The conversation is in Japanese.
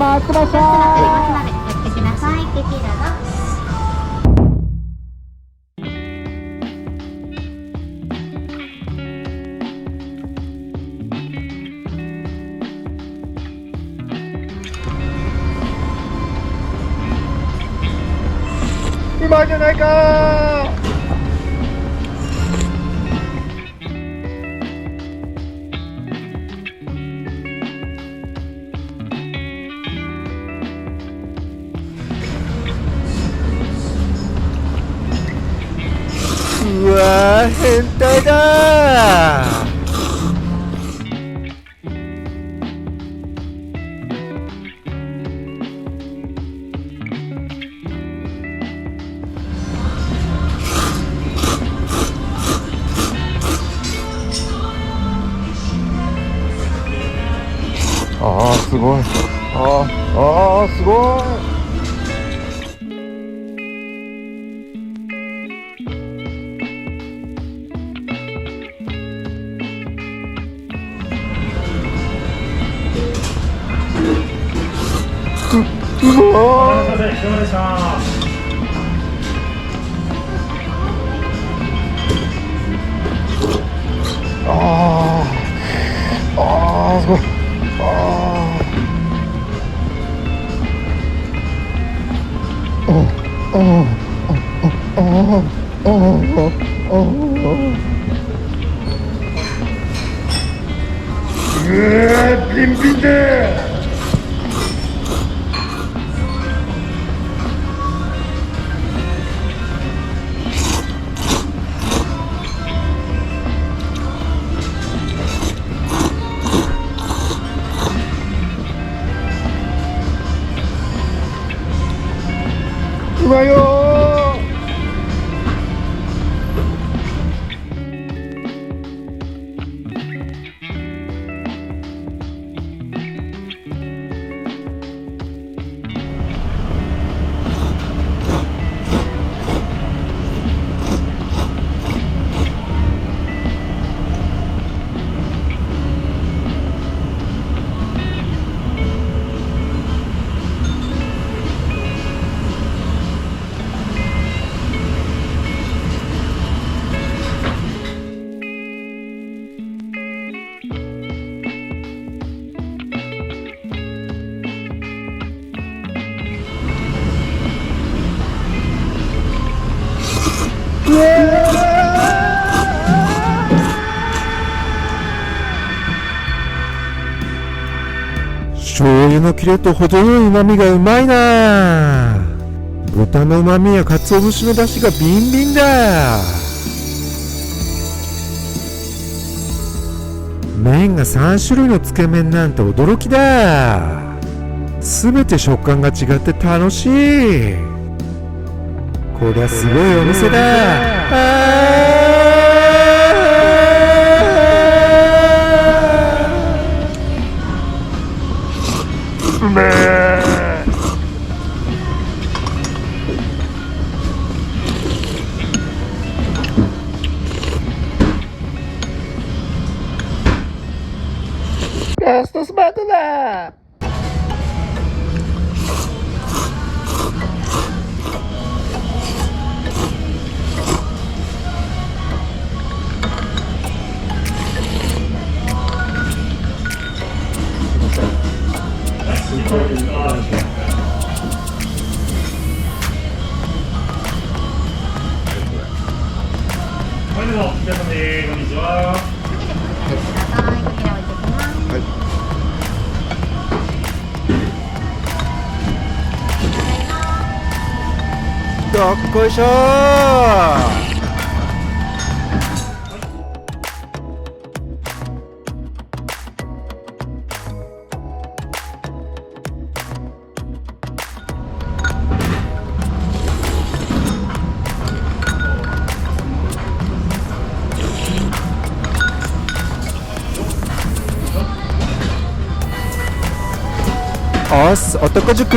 待ってました。やってください。ぜひどうぞ。今じゃないか。うわー、変態だー。あーすごい。あーすごい。うわー。すごい。ピンピンで。うまいよー。醤油のキレと程よい旨味がうまいな。豚の旨味や鰹節の出汁がビンビンだ。麺が3種類のつけ麺なんて驚きだ。すべて食感が違って楽しい。こりゃすごいお店だ。ラストスパートだ。はい、どうも、皆さんでこんにちは。どっこいしょー。おっす、男塾。